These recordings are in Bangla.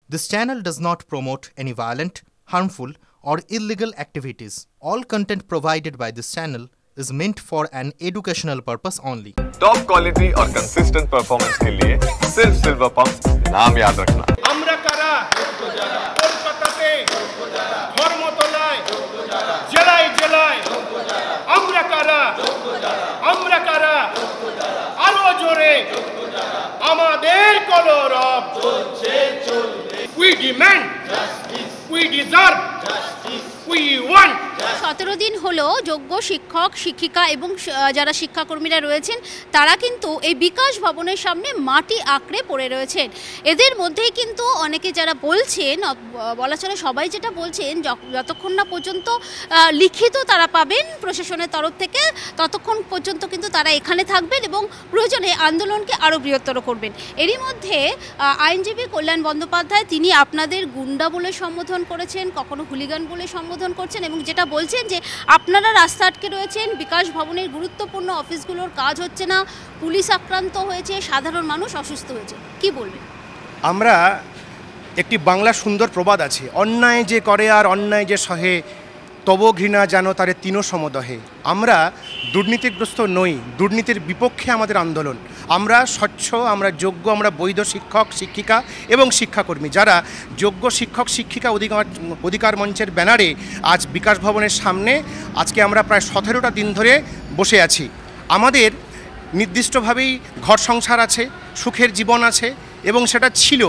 This channel does not promote any violent, harmful, or illegal activities. All content provided by this channel is meant for an educational purpose only. Top quality और कंसिस्टेंट परफॉर्मेंस के लिए सिर्फ सिल्वर पंप नाम याद रखना। আমরা কারা কলকাতাতে ধর্মতলায় জেলায় জেলায় আমরা কারা আরো জোরে আমাদের কলরব চলছে we demand justice, we deserve justice, we want 17 দিন হলো যোগ্য শিক্ষক শিক্ষিকা এবং যারা শিক্ষাকর্মীরা রয়েছেন তারা কিন্তু এই বিকাশ ভবনের সামনে মাটি আঁকড়ে পড়ে রয়েছেন। এদের মধ্যেই কিন্তু অনেকে যারা বলছেন, বলা চলে সবাই যেটা বলছেন, যতক্ষণ না পর্যন্ত লিখিত তারা পাবেন প্রশাসনের তরফ থেকে ততক্ষণ পর্যন্ত কিন্তু তারা এখানে থাকবেন এবং প্রয়োজনে আন্দোলনকে আরও বৃহত্তর করবেন। এরই মধ্যে আইনজীবী কল্যাণ বন্দ্যোপাধ্যায় তিনি আপনাদের গুন্ডা বলে সম্বোধন করেছেন, কখনো হুলিগান বলে সম্বোধন করছেন এবং যেটা বলছেন যে আপনারা রাস্তা আটকে রয়েছেন, বিকাশ ভবনের গুরুত্বপূর্ণ অফিসগুলোর কাজ হচ্ছে না, পুলিশ আক্রান্ত হয়েছে, সাধারণ মানুষ অসুস্থ হয়েছে, কি বলবেন? আমরা একটি বাংলা সুন্দর প্রবাদ আছে, অন্যায় যে করে আর অন্যায় যে সহে তব ঘৃণা যেন তারে তিন সমদহে। আমরা দুর্নীতিগ্রস্ত নই, দুর্নীতির বিপক্ষে আমাদের আন্দোলন। আমরা স্বচ্ছ, আমরা যোগ্য, আমরা বৈধ শিক্ষক শিক্ষিকা এবং শিক্ষাকর্মী যারা যোগ্য শিক্ষক শিক্ষিকা অধিকার মঞ্চের ব্যানারে আজ বিকাশ ভবনের সামনে আজকে আমরা প্রায় 17টা দিন ধরে বসে আছি। আমাদের নির্দিষ্টভাবেই ঘর সংসার আছে, সুখের জীবন আছে এবং সেটা ছিল,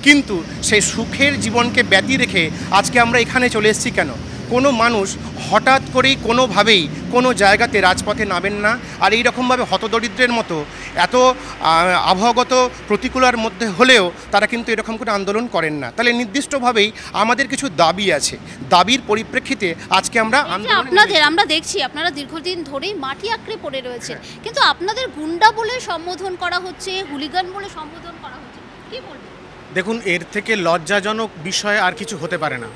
কিন্তু সেই সুখের জীবনকে ব্যতি রেখে আজকে আমরা এখানে চলে এসেছি কেন? কোনো মানুষ হঠাৎ করেই কোনোভাবেই কোনো জায়গাতে রাজপথে নামেন না, আর এই রকমভাবে হতদরিদ্রের মতো এত আবহাওয়াগত প্রতিকূলার মধ্যে হলেও তারা কিন্তু এরকম করে আন্দোলন করেন না। তাহলে নির্দিষ্টভাবেই আমাদের কিছু দাবি আছে, দাবির পরিপ্রেক্ষিতে আজকে আমরা আমরা দেখছি আপনারা দীর্ঘদিন ধরেই মাটি আঁকড়ে পড়ে রয়েছেন, কিন্তু আপনাদের গুন্ডা বলে সম্বোধন করা হচ্ছে, হুলিগান বলে সম্বোধন করা হচ্ছে, কি বলবেন? দেখুন, এর থেকে লজ্জাজনক বিষয় আর কিছু হতে পারে না।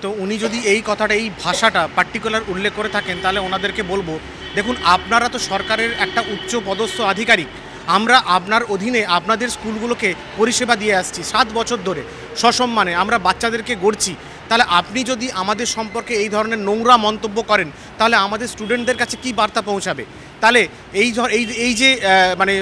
তো উনি যদি এই কথাটা, এই ভাষাটা পার্টিকুলার উল্লেখ করে থাকেন তাহলে ওনাদেরকে বলবো, দেখুন আপনারা তো সরকারের একটা উচ্চ পদস্থ আধিকারিক, আমরা আপনার অধীনে আপনাদের স্কুলগুলোকে পরিষেবা দিয়ে আসছি 7 বছর ধরে সসম্মানে, আমরা বাচ্চাদেরকে গড়ছি। তাহলে আপনি যদি আমাদের সম্পর্কে এই ধরনের নোংরা মন্তব্য করেন তাহলে আমাদের স্টুডেন্টদের কাছে কি বার্তা পৌঁছাবে? তাহলে এই যে মানে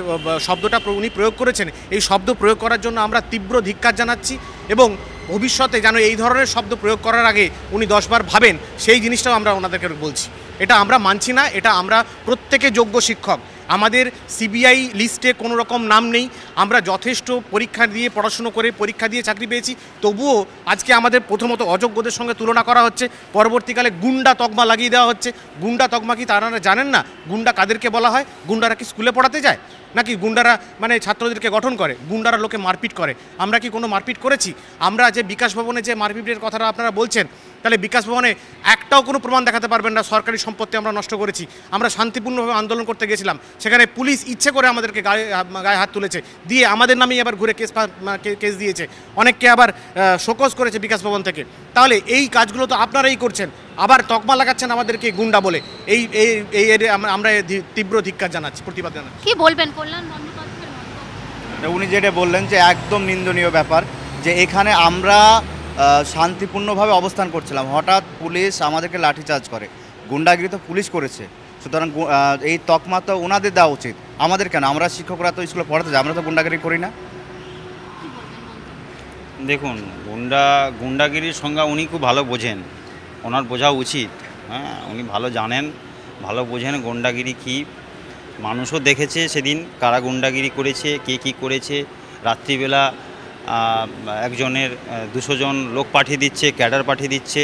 শব্দটা উনি প্রয়োগ করেছেন, এই শব্দ প্রয়োগ করার জন্য আমরা তীব্র ধিক্কার জানাচ্ছি এবং ভবিষ্যতে যেন এই ধরনের শব্দ প্রয়োগ করার আগে উনি 10 বার ভাবেন, সেই জিনিসটাও আমরা ওনাদেরকে বলছি। এটা আমরা মানছি না, এটা আমরা প্রত্যেকে যোগ্য শিক্ষক, আমাদের সিবিআই লিস্টে কোনো রকম নাম নেই, আমরা যথেষ্ট পরীক্ষা দিয়ে পড়াশুনো করে পরীক্ষা দিয়ে চাকরি পেয়েছি, তবুও আজকে আমাদের প্রথমত অযোগ্যদের সঙ্গে তুলনা করা হচ্ছে, পরবর্তীকালে গুন্ডা তকমা লাগিয়ে দেওয়া হচ্ছে। গুন্ডা তকমা কি তারা জানেন না? গুন্ডা কাদেরকে বলা হয়? গুন্ডারা কি স্কুলে পড়াতে যায় নাকি গুন্ডারা মানে ছাত্রদেরকে গঠন করে? গুন্ডারা লোকে মারপিট করে। আমরা কি কোনো মারপিট করেছি? আমরা যে বিকাশ ভবনে যে মারপিটের কথাটা আপনারা বলছেন, তাহলে বিকাশ ভবনে একটাও কোনো প্রমাণ দেখাতে পারবেন না সরকারি সম্পত্তি আমরা নষ্ট করেছি। আমরা শান্তিপূর্ণভাবে আন্দোলন করতে গেছিলাম, সেখানে পুলিশ ইচ্ছে করে আমাদেরকে গায়ে হাত তুলেছে, দিয়ে আমাদের নামেই আবার ঘুরে কেস দিয়েছে, অনেককে আবার শোকজ করেছে বিকাশ ভবন থেকে। তাহলে এই কাজগুলো তো আপনারাই করছেন, আবার তকমা লাগাচ্ছেন আমাদেরকে গুন্ডা বলে। আমরা তীব্র ধিক্কার জানাচ্ছি, প্রতিবাদ জানাচ্ছি। কি বলবেন কল্যাণ বন্দ্যোপাধ্যায়? উনি যেটা বললেন যে একদম নিন্দনীয় ব্যাপার, যে এখানে আমরা শান্তিপূর্ণভাবে অবস্থান করছিলাম, হঠাৎ পুলিশ আমাদেরকে লাঠিচার্জ করে। গুন্ডাগিরি তো পুলিশ করেছে, সুতরাং এই তকমা তো ওনাদের দেওয়া উচিত, আমাদের কেন? আমরা শিক্ষকরা তো স্কুলে পড়াতে যাই, আমরা তো গুন্ডাগিরি করি না। দেখুন, গুন্ডাগিরির সংজ্ঞা উনি খুব ভালো বোঝেন, ওনার বোঝা উচিত। হ্যাঁ, উনি ভালো জানেন, ভালো বোঝেন গুন্ডাগিরি কী। মানুষও দেখেছে সেদিন কারা গুন্ডাগিরি করেছে, কে কী করেছে। রাত্রিবেলা একজনের 200 জন লোক পাঠিয়ে দিচ্ছে, ক্যাডার পাঠিয়ে দিচ্ছে।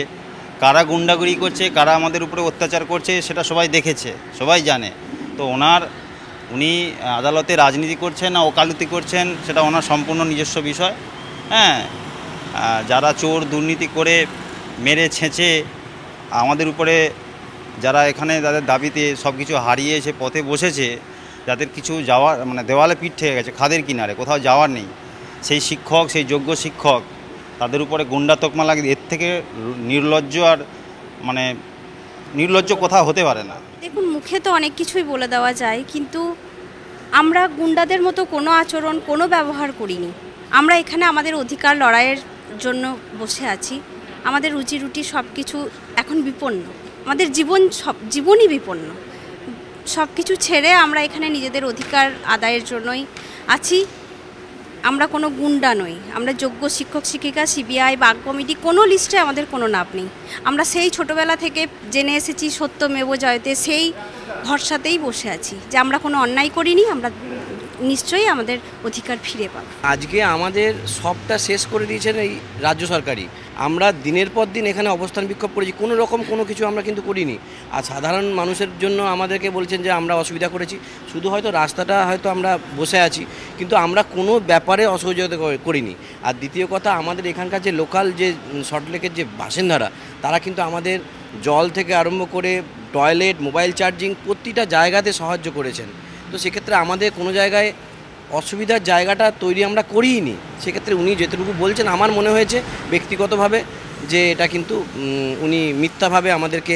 কারা গুন্ডাগিরি করছে, কারা আমাদের উপরে অত্যাচার করছে সেটা সবাই দেখেছে, সবাই জানে। তো উনি আদালতে রাজনীতি করছেন না ওকালতি করছেন সেটা ওনার সম্পূর্ণ নিজস্ব বিষয়। হ্যাঁ, যারা চোর দুর্নীতি করে মেরে ছেঁচে আমাদের উপরে, যারা এখানে তাদের দাবিতে সব কিছু হারিয়ে এসে পথে বসেছে, যাদের কিছু যাওয়ার মানে দেওয়ালে পিঠ থেকে গেছে, খাদের কিনারে কোথাও যাওয়ার নেই, সেই শিক্ষক, সেই যোগ্য শিক্ষক, তাদের উপরে গুন্ডা তকমা লাগিয়ে, এর থেকে নির্লজ্জ আর মানে নির্লজ্জ কোথাও হতে পারে না। দেখুন, মুখে তো অনেক কিছুই বলে দেওয়া যায়, কিন্তু আমরা গুন্ডাদের মতো কোনো আচরণ, কোনো ব্যবহার করিনি। আমরা এখানে আমাদের অধিকার লড়াইয়ের জন্য বসে আছি। আমাদের রুজি রুটি সব কিছু এখন বিপন্ন, আমাদের জীবনই বিপন্ন। সব কিছু ছেড়ে আমরা এখানে নিজেদের অধিকার আদায়ের জন্যই আছি। আমরা কোনো গুন্ডা নই, আমরা যোগ্য শিক্ষক শিক্ষিকা, সিবিআই, বাগ কমিটি কোনো লিস্টে আমাদের কোনো নাম নেই। আমরা সেই ছোটোবেলা থেকে জেনে এসেছি সত্যমেব জয়তে, সেই ভরসাতেই বসে আছি যে আমরা কোনো অন্যায় করিনি, আমরা নিশ্চয়ই আমাদের অধিকার ফিরে পাব। আজকে আমাদের সবটা শেষ করে দিয়েছেন এই রাজ্য সরকারই। আমরা দিনের পর দিন এখানে অবস্থান বিক্ষোভ করেছি, কোনো রকম কোনো কিছু আমরা কিন্তু করিনি। আর সাধারণ মানুষের জন্য আমাদেরকে বলছেন যে আমরা অসুবিধা করেছি, শুধু হয়তো রাস্তাটা হয়তো আমরা বসে আছি, কিন্তু আমরা কোনো ব্যাপারে অসহযোগিতা করিনি। আর দ্বিতীয় কথা, আমাদের এখানকার যে লোকাল যে সল্টলেকের যে বাসিন্দারা, তারা কিন্তু আমাদের জল থেকে আরম্ভ করে টয়লেট, মোবাইল চার্জিং প্রতিটা জায়গাতে সাহায্য করেছেন। তো সেক্ষেত্রে আমাদের কোনো জায়গায় অসুবিধার জায়গাটা তৈরি আমরা করিনি। সেক্ষেত্রে উনি যেটুকু বলছেন আমার মনে হয়েছে ব্যক্তিগতভাবে যে এটা কিন্তু উনি মিথ্যাভাবে আমাদেরকে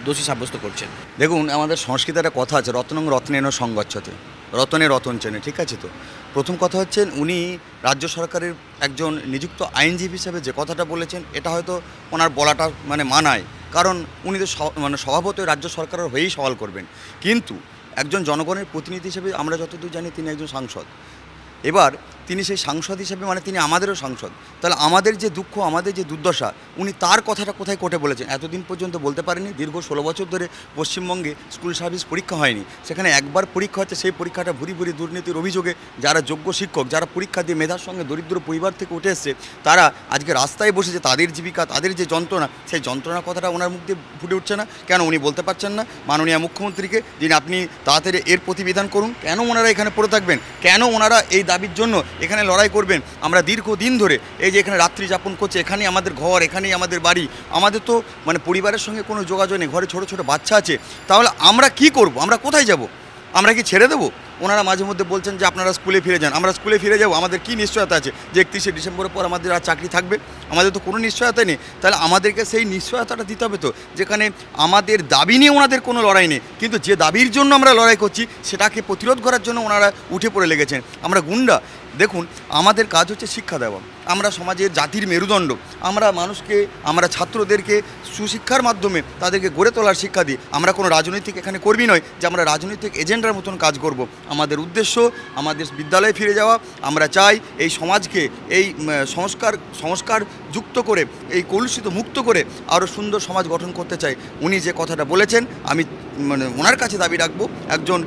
দোষী সাব্যস্ত করছেন। দেখুন, আমাদের সংস্কৃতে একটা কথা আছে, রত্নং রত্নেন সংগচ্ছতে, রতনে রতন চেনে, ঠিক আছে? তো প্রথম কথা হচ্ছে উনি রাজ্য সরকারের একজন নিযুক্ত আইনজীবী হিসেবে যে কথাটা বলেছেন, এটা হয়তো ওনার বলাটা মানায়, কারণ উনি তো স্বভাবতই রাজ্য সরকারের হয়েই সওয়াল করবেন। কিন্তু একজন জনগণের প্রতিনিধি হিসেবে আমরা যতদূর জানি তিনি একজন সাংসদ। এবার তিনি সেই সাংসদ হিসেবে তিনি আমাদেরও সাংসদ, তাহলে আমাদের যে দুঃখ, আমাদের যে দুর্দশা, উনি তার কথাটা কোথায় কোর্টে বলেছেন? এতদিন পর্যন্ত বলতে পারেনি। দীর্ঘ 16 বছর ধরে পশ্চিমবঙ্গে স্কুল সার্ভিস পরীক্ষা হয়নি, সেখানে একবার পরীক্ষা হচ্ছে, সেই পরীক্ষাটা ভুরি ভুরি দুর্নীতির অভিযোগে যারা যোগ্য শিক্ষক, যারা পরীক্ষা দিয়ে মেধার সঙ্গে দরিদ্র পরিবার থেকে উঠে এসছে, তারা আজকে রাস্তায় বসেছে। তাদের জীবিকা, তাদের যে যন্ত্রণা, সেই যন্ত্রণার কথাটা ওনার মুখ দিয়ে ফুটে উঠছে না। কেন উনি বলতে পারছেন না মাননীয় মুখ্যমন্ত্রীকে যে আপনি তাড়াতাড়ি এর প্রতিবিধান করুন? কেন ওনারা এখানে পড়ে থাকবেন? কেন ওনারা এই দাবির জন্য এখানে লড়াই করবেন? আমরা দীর্ঘদিন ধরে এই যে এখানে রাত্রি যাপন করছে, এখানেই আমাদের ঘর, এখানেই আমাদের বাড়ি, আমাদের তো পরিবারের সঙ্গে কোনো যোগাযোগ নেই, ঘরে ছোট ছোট বাচ্চা আছে, তাহলে আমরা কি করব? আমরা কোথায় যাব? আমরা কি ছেড়ে দেবো? ওনারা মাঝে মধ্যে বলছেন যে আপনারা স্কুলে ফিরে যান। আমরা স্কুলে ফিরে যাবো, আমাদের কি নিশ্চয়তা আছে যে 31শে ডিসেম্বরের পর আমাদের আর চাকরি থাকবে? আমাদের তো কোনো নিশ্চয়তা নেই। তাহলে আমাদেরকে সেই নিশ্চয়তাটা দিতে হবে তো, যেখানে আমাদের দাবি নিয়ে ওনাদের কোনো লড়াই নেই, কিন্তু যে দাবির জন্য আমরা লড়াই করছি সেটাকে প্রতিরোধ করার জন্য ওনারা উঠে পড়ে লেগেছেন। আমরা গুন্ডা? দেখুন, আমাদের কাজ হচ্ছে শিক্ষা দেওয়া। আমরা সমাজের জাতির মেরুদণ্ড, আমরা মানুষকে, আমরা ছাত্রদেরকে সুশিক্ষার মাধ্যমে তাদেরকে গড়ে তোলার শিক্ষা দিই। আমরা কোনো রাজনৈতিক এখানে কর্মী নয় যে আমরা রাজনৈতিক এজেন্ডার মতন কাজ করব। আমাদের উদ্দেশ্য আমাদের বিদ্যালয়ে ফিরে যাওয়া। আমরা চাই এই সমাজকে এই সংস্কার যুক্ত করে, এই কলুষিত মুক্ত করে আরও সুন্দর সমাজ গঠন করতে চাই। উনি যে কথাটা বলেছেন, আমি ওনার কাছে দাবি রাখবো, একজন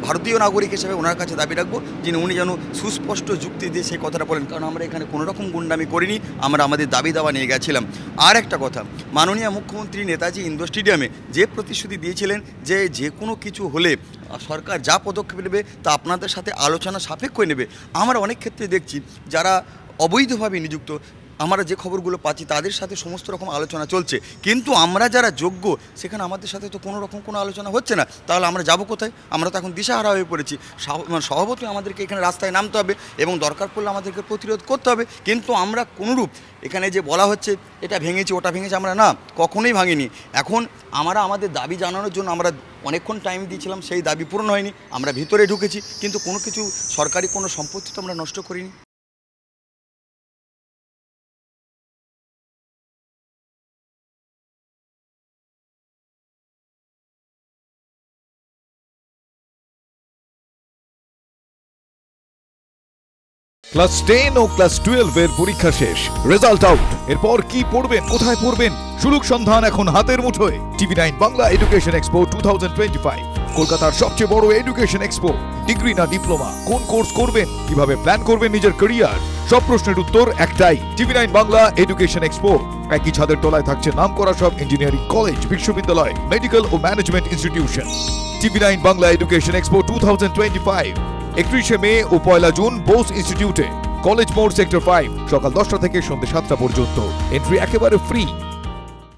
ভারতীয় নাগরিক হিসেবে ওনার কাছে দাবি রাখবো উনি যেন সুস্পষ্ট যুক্তি দিয়ে সেই কথাটা বলেন, কারণ আমরা এখানে কোনো রকম গুন্ডামি করিনি, আমরা আমাদের দাবি দাওয়া নিয়ে গেছিলাম। আর একটা কথা, মাননীয় মুখ্যমন্ত্রী নেতাজি ইন্ডোর স্টেডিয়ামে যে প্রতিশ্রুতি দিয়েছিলেন যে কোনো কিছু হলে সরকার যা পদক্ষেপ নেবে তা আপনাদের সাথে আলোচনা সাপেক্ষই নেবে। আমরা অনেক ক্ষেত্রে দেখছি যারা অবৈধভাবে নিযুক্ত, আমরা যে খবরগুলো পাচ্ছি তাদের সাথে সমস্ত রকম আলোচনা চলছে, কিন্তু আমরা যারা যোগ্য সেখানে আমাদের সাথে তো কোনো রকম কোনো আলোচনা হচ্ছে না। তাহলে আমরা যাব কোথায়? আমরা তো এখন দিশাহারা হয়ে পড়েছি। স্বভাবতই আমাদেরকে এখানে রাস্তায় নামতে হবে এবং দরকার পড়লে আমাদেরকে প্রতিরোধ করতে হবে, কিন্তু আমরা কোনোরূপ এখানে যে বলা হচ্ছে এটা ভেঙেছি ওটা ভেঙেছি, আমরা না, কখনোই ভাঙিনি। এখন আমরা আমাদের দাবি জানানোর জন্য আমরা অনেকক্ষণ টাইম দিয়েছিলাম, সেই দাবি পূরণ হয়নি, আমরা ভিতরে ঢুকেছি, কিন্তু কোনো কিছু সরকারি কোনো সম্পত্তি তো আমরা নষ্ট করিনি। ক্লাস 10 ও ক্লাস 12 এর পরীক্ষা শেষ, রেজাল্ট আউট। এরপর কি পড়বেন, কোথায় পড়বেন? সুলুক সন্ধান এখন হাতের মুঠোয়। TV9 বাংলা এডুকেশন এক্সপো 2025, কলকাতার সবচেয়ে বড় এডুকেশন এক্সপো। ডিগ্রি না ডিপ্লোমা, কোন কোর্স করবেন, কিভাবে প্ল্যান করবেন নিজের ক্যারিয়ার, সব প্রশ্নের উত্তর একটাই। TV9 Bangla education expo. একই ছাদের তলায় থাকছে নামকরা সব ইঞ্জিনিয়ারিং কলেজ, বিশ্ববিদ্যালয়, মেডিকেল ও management institution. TV9 Bangla education expo 2025, 31শে মে ও 1 জুন বোস ইনস্টিটিউটে, কলেজ মোড়, সেক্টর 5, সকাল 10টা থেকে সন্ধ্যে 7টা পর্যন্ত। এন্ট্রি একেবারে ফ্রি।